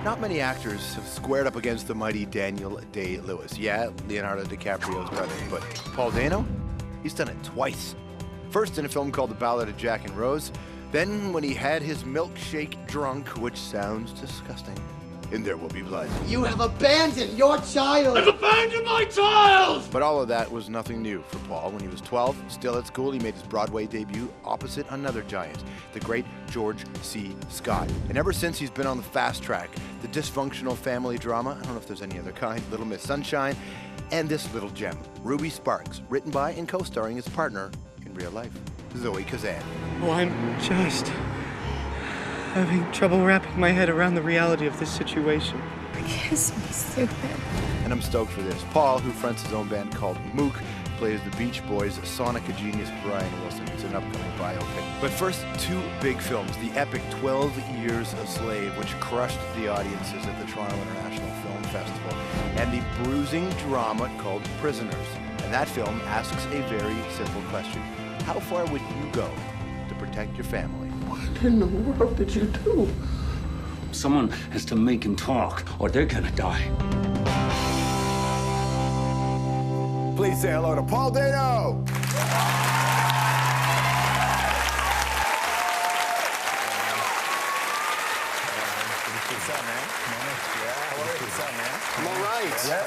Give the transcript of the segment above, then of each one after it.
Not many actors have squared up against the mighty Daniel Day-Lewis. Yeah, Leonardo DiCaprio's brother, but Paul Dano, he's done it twice. First in a film called The Ballad of Jack and Rose, then when he had his milkshake drunk, which sounds disgusting, in There Will Be Blood. You have abandoned your child! I've abandoned my child! But all of that was nothing new for Paul. When he was 12, still at school, he made his Broadway debut opposite another giant, the great George C. Scott. And ever since, he's been on the fast track. The dysfunctional family drama, I don't know if there's any other kind, Little Miss Sunshine, and this little gem, Ruby Sparks, written by and co-starring his partner in real life, Zoe Kazan. Oh, I'm just having trouble wrapping my head around the reality of this situation. Kiss me, stupid. And I'm stoked for this. Paul, who fronts his own band called Mook, plays the Beach Boys' Sonica genius Brian Wilson. It's an upcoming biopic. But first, two big films. The epic 12 Years a Slave, which crushed the audiences at the Toronto International Film Festival, and the bruising drama called Prisoners. And that film asks a very simple question. How far would you go to protect your family? What in the world did you do? Someone has to make him talk, or they're gonna die. Please say hello to Paul Dano. I'm all right. Yeah.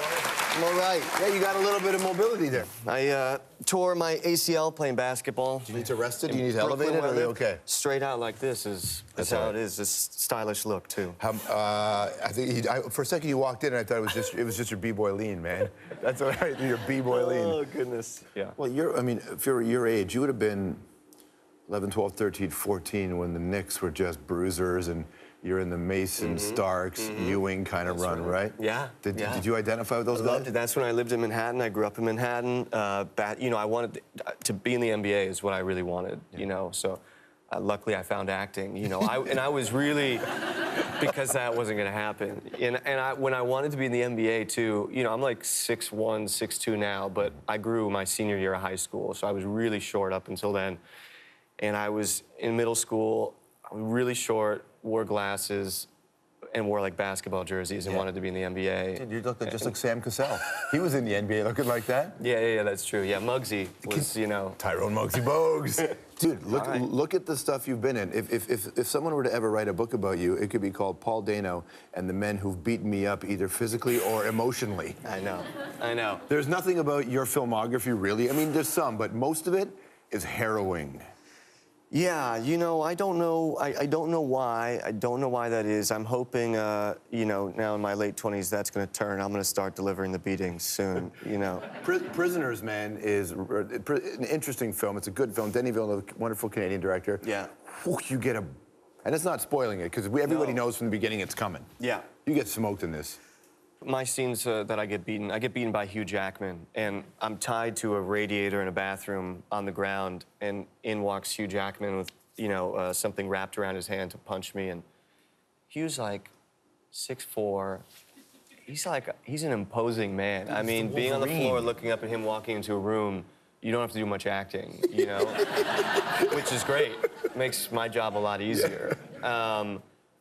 I'm all right. Yeah, you got a little bit of mobility there. I tore my ACL playing basketball. Do you need to rest it? Do you need to elevate it? Or are you okay? Straight out like this is how it is. This stylish look too. I think for a second you walked in and I thought it was just your b-boy lean, man. That's what I your b-boy lean. Oh goodness. Yeah. Well, if you're your age, you would have been 11, 12, 13, 14 when the Knicks were just bruisers and you're in the Mason, Starks, Ewing kind of run, right? Yeah. Did you identify with those guys? Loved it. That's when I lived in Manhattan. I grew up in Manhattan. I wanted to be in the NBA is what I really wanted, you know, so luckily I found acting, you know. I was really, because that wasn't going to happen. When I wanted to be in the NBA, too, you know, I'm like 6'1", 6'2" now, but I grew my senior year of high school, so I was really short up until then. And I was in middle school, I was really short, wore glasses, and wore like basketball jerseys and wanted to be in the NBA. Dude, you look just like Sam Cassell. He was in the NBA looking like that. Yeah, that's true. Yeah, Muggsy was, you know. Tyrone Muggsy Bogues. Dude, look at the stuff you've been in. If someone were to ever write a book about you, it could be called Paul Dano and the Men Who've Beaten Me Up either physically or emotionally. I know. There's nothing about your filmography, really. I mean, there's some, but most of it is harrowing. Yeah, you know, I don't know. I don't know why. I don't know why that is. I'm hoping, you know, now in my late 20s, that's going to turn. I'm going to start delivering the beatings soon, you know. Prisoners, man, is an interesting film. It's a good film. Denis Villeneuve, wonderful Canadian director. Yeah. Whew, you get a... And it's not spoiling it, because everybody knows from the beginning it's coming. Yeah. You get smoked in this. My scenes that I get beaten by Hugh Jackman, and I'm tied to a radiator in a bathroom on the ground, and in walks Hugh Jackman with, you know, something wrapped around his hand to punch me, and Hugh's like 6'4". He's an imposing man. I mean, being on the floor, looking up at him walking into a room, you don't have to do much acting, you know, which is great. Makes my job a lot easier.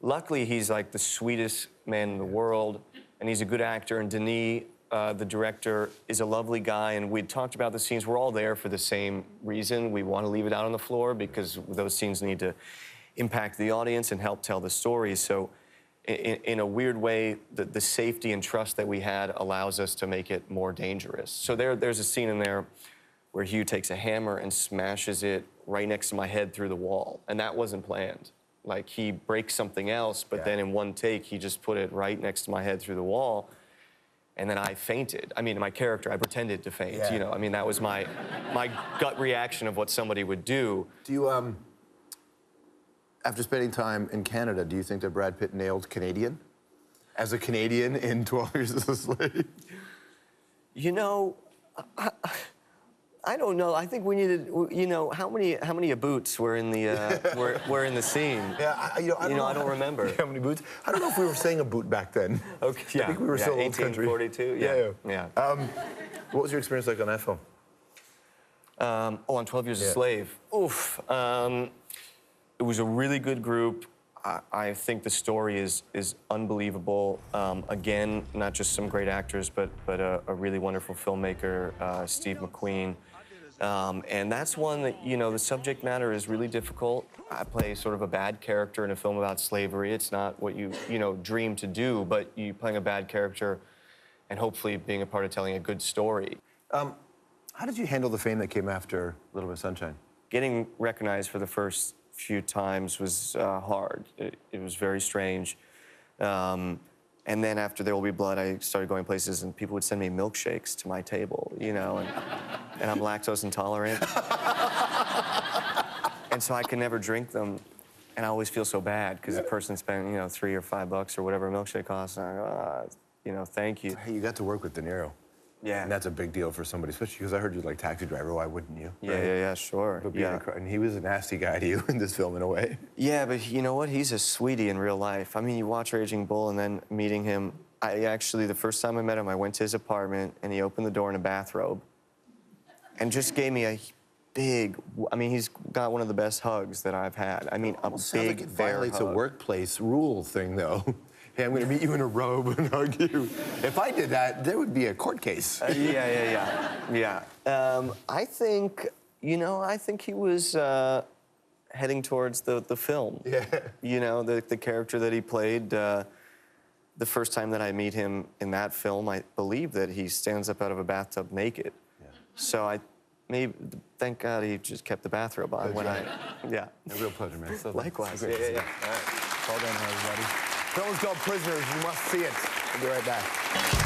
Luckily, he's like the sweetest man in the world. And he's a good actor, and Denis, the director, is a lovely guy, and we'd talked about the scenes. We're all there for the same reason. We want to leave it out on the floor because those scenes need to impact the audience and help tell the story. So in a weird way, the safety and trust that we had allows us to make it more dangerous. So there's a scene in there where Hugh takes a hammer and smashes it right next to my head through the wall, and that wasn't planned. Like, he breaks something else, but then in one take, he just put it right next to my head through the wall, and then I fainted. I mean, my character, I pretended to faint, you know? I mean, that was my gut reaction of what somebody would do. Do you, after spending time in Canada, do you think that Brad Pitt nailed Canadian? As a Canadian in 12 Years a Slave? You know, I don't know. I think we needed, you know, how many boots were in the were in the scene? Yeah, I don't remember. How many boots? I don't know if we were saying a boot back then. Okay, yeah. I think we were so old country. 1842. Yeah. What was your experience like on that film? On 12 Years a Slave. Oof. It was a really good group. I think the story is unbelievable. Again, not just some great actors, but a really wonderful filmmaker, Steve McQueen. And that's one that, you know, the subject matter is really difficult. I play sort of a bad character in a film about slavery. It's not what you dream to do, but you playing a bad character and hopefully being a part of telling a good story. How did you handle the fame that came after Little Miss Sunshine? Getting recognized for the first few times was hard. It was very strange. And then after There Will Be Blood, I started going places and people would send me milkshakes to my table, you know, and I'm lactose intolerant. And so I can never drink them. And I always feel so bad because the person spent, you know, $3 or $5 or whatever a milkshake costs. And I go, you know, thank you. Hey, you got to work with De Niro. Yeah. And that's a big deal for somebody, especially because I heard you like Taxi Driver. Why wouldn't you? Yeah, right? yeah, sure. But being and he was a nasty guy to you in this film in a way. Yeah, but you know what? He's a sweetie in real life. I mean, you watch Raging Bull and then meeting him. I actually, the first time I met him, I went to his apartment and he opened the door in a bathrobe and just gave me a big, I mean, he's got one of the best hugs that I've had. I mean, a big, Sounds like it violates a hug. workplace rule thing, though. Hey, I'm going to meet you in a robe and hug you. If I did that, there would be a court case. Yeah. I think, you know, I think he was heading towards the film. Yeah. You know, the character that he played. The first time that I meet him in that film, I believe that he stands up out of a bathtub naked. Yeah. So thank God he just kept the bathrobe on when yeah. A real pleasure, man. So Likewise. Yeah. All right. Paul Dano, everybody. The film is called Prisoners. You must see it. We'll be right back.